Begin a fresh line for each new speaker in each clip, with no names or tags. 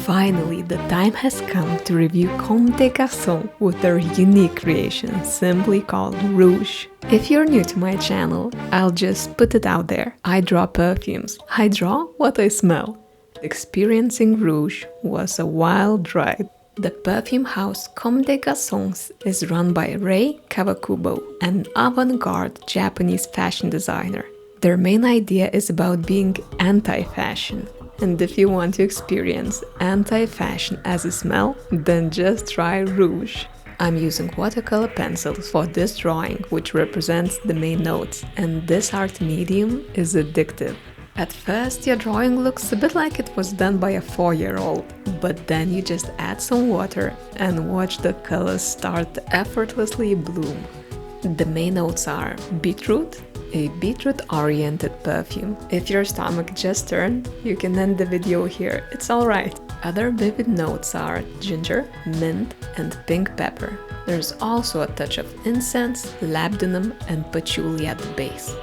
Finally, the time has come to review Comme des Garçons with their unique creation, simply called Rouge. If you're new to my channel, I'll just put it out there. I draw perfumes. I draw what I smell. Experiencing Rouge was a wild ride. The perfume house Comme des Garçons is run by Rei Kawakubo, an avant-garde Japanese fashion designer. Their main idea is about being anti-fashion. And if you want to experience anti-fashion as a smell, then just try Rouge. I'm using watercolor pencils for this drawing, which represents the main notes, and this art medium is addictive. At first, your drawing looks a bit like it was done by a 4-year-old, but then you just add some water and watch the colors start to effortlessly bloom. The main notes are beetroot, a beetroot-oriented perfume. If your stomach just turned, you can end the video here, it's alright. Other vivid notes are ginger, mint, and pink pepper. There's also a touch of incense, labdanum, and patchouli at the base.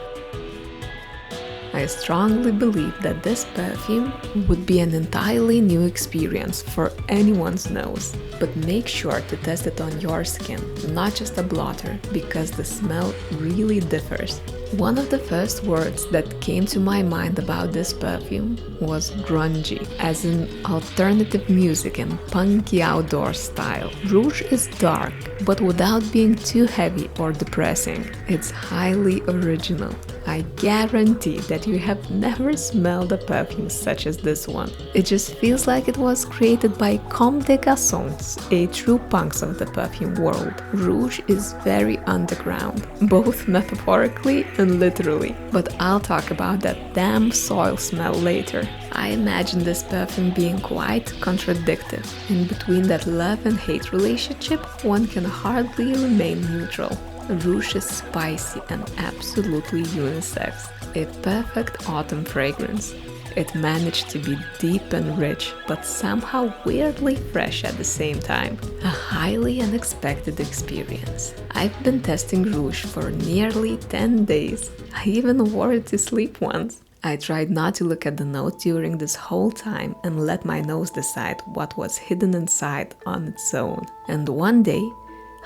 I strongly believe that this perfume would be an entirely new experience for anyone's nose. But make sure to test it on your skin, not just a blotter, because the smell really differs. One of the first words that came to my mind about this perfume was grungy, as in alternative music and punky outdoor style. Rouge is dark, but without being too heavy or depressing. It's highly original. I guarantee that you have never smelled a perfume such as this one. It just feels like it was created by Comme des Garçons, a true punks of the perfume world. Rouge is very underground, both metaphorically and literally, but I'll talk about that damn soil smell later. I imagine this perfume being quite contradictory. In between that love and hate relationship, one can hardly remain neutral. Rouge is spicy and absolutely unisex, a perfect autumn fragrance. It managed to be deep and rich, but somehow weirdly fresh at the same time. A highly unexpected experience. I've been testing Rouge for nearly 10 days. I even wore it to sleep once. I tried not to look at the note during this whole time and let my nose decide what was hidden inside on its own. And one day,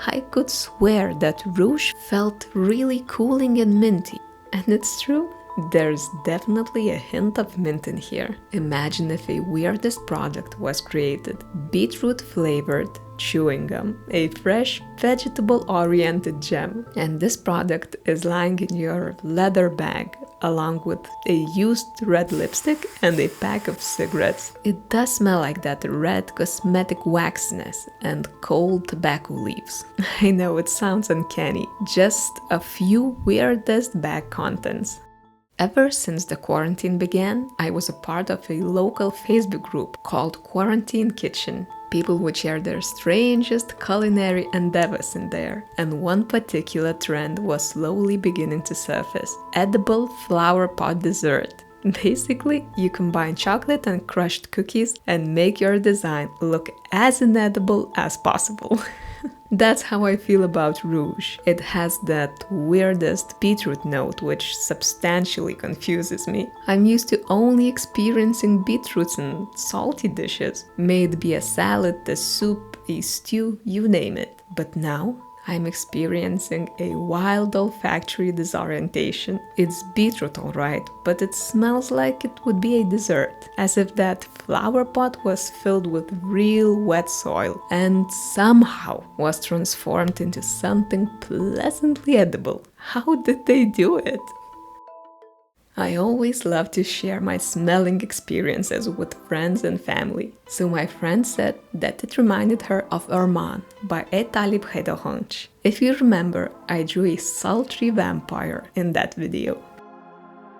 I could swear that Rouge felt really cooling and minty. And it's true, there's definitely a hint of mint in here. Imagine if a weirdest product was created. Beetroot-flavored chewing gum, a fresh, vegetable-oriented gem. And this product is lying in your leather bag, along with a used red lipstick and a pack of cigarettes. It does smell like that red cosmetic waxiness and cold tobacco leaves. I know it sounds uncanny, just a few weirdest bag contents. Ever since the quarantine began, I was a part of a local Facebook group called Quarantine Kitchen. People would share their strangest culinary endeavors in there, and one particular trend was slowly beginning to surface: edible flower pot dessert. Basically, you combine chocolate and crushed cookies and make your design look as inedible as possible. That's how I feel about Rouge. It has that weirdest beetroot note which substantially confuses me. I'm used to only experiencing beetroots in salty dishes, may it be a salad, a soup, a stew, you name it. But now, I'm experiencing a wild olfactory disorientation. It's beetroot alright, but it smells like it would be a dessert, as if that flower pot was filled with real wet soil and somehow was transformed into something pleasantly edible. How did they do it? I always love to share my smelling experiences with friends and family, so my friend said that it reminded her of Armand by Talib Hedahonch. If you remember, I drew a sultry vampire in that video.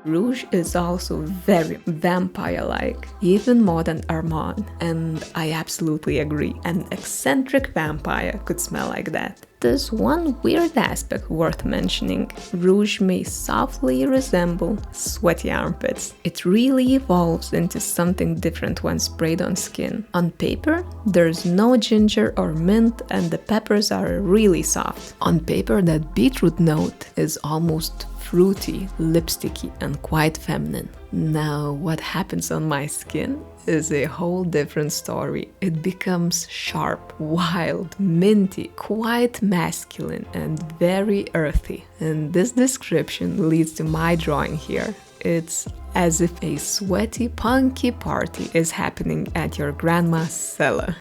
Rouge is also very vampire-like, even more than Armand, and I absolutely agree, an eccentric vampire could smell like that. There's one weird aspect worth mentioning. Rouge may softly resemble sweaty armpits. It really evolves into something different when sprayed on skin. On paper, there's no ginger or mint and the peppers are really soft. On paper, that beetroot note is almost fruity, lipsticky, and quite feminine. Now, what happens on my skin is a whole different story. It becomes sharp, wild, minty, quite masculine, and very earthy. And this description leads to my drawing here. It's as if a sweaty, punky party is happening at your grandma's cellar.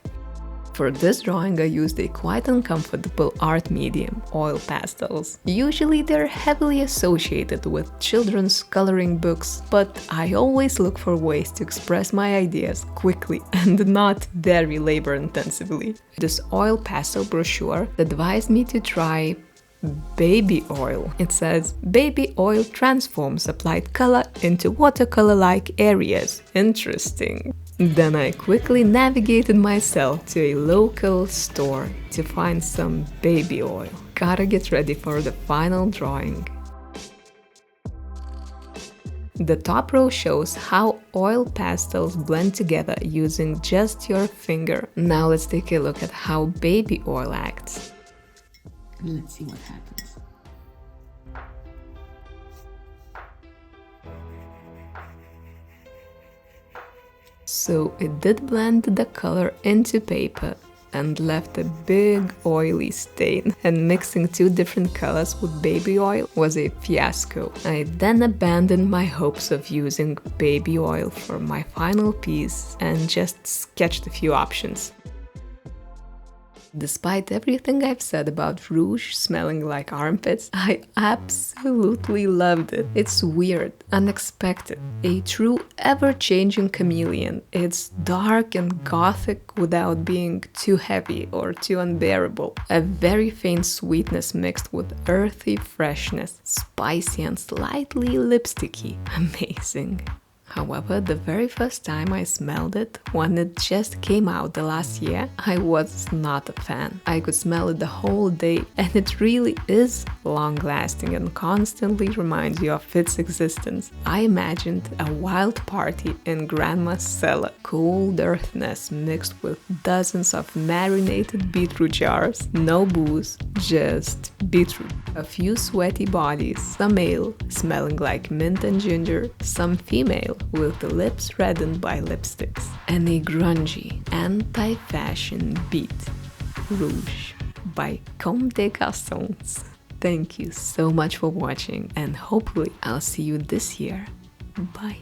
For this drawing I used a quite uncomfortable art medium, oil pastels. Usually they're heavily associated with children's coloring books, but I always look for ways to express my ideas quickly and not very labor-intensively. This oil pastel brochure advised me to try baby oil. It says, baby oil transforms applied color into watercolor-like areas. Interesting. Then I quickly navigated myself to a local store to find some baby oil. Gotta get ready for the final drawing. The top row shows how oil pastels blend together using just your finger. Now let's take a look at how baby oil acts.
Let's see what happens.
So it did blend the color into paper and left a big oily stain, and mixing two different colors with baby oil was a fiasco. I then abandoned my hopes of using baby oil for my final piece and just sketched a few options. Despite everything I've said about Rouge smelling like armpits, I absolutely loved it. It's weird, unexpected, a true ever-changing chameleon. It's dark and gothic without being too heavy or too unbearable. A very faint sweetness mixed with earthy freshness, spicy and slightly lipsticky. Amazing. However, the very first time I smelled it, when it just came out the last year, I was not a fan. I could smell it the whole day, and it really is long-lasting and constantly reminds you of its existence. I imagined a wild party in grandma's cellar, cold earthiness mixed with dozens of marinated beetroot jars, no booze, just beetroot. A few sweaty bodies, some male, smelling like mint and ginger, some female, with the lips reddened by lipsticks, and a grungy, anti-fashion beat, Rouge by Comme des Garçons. Thank you so much for watching, and hopefully I'll see you this year. Bye!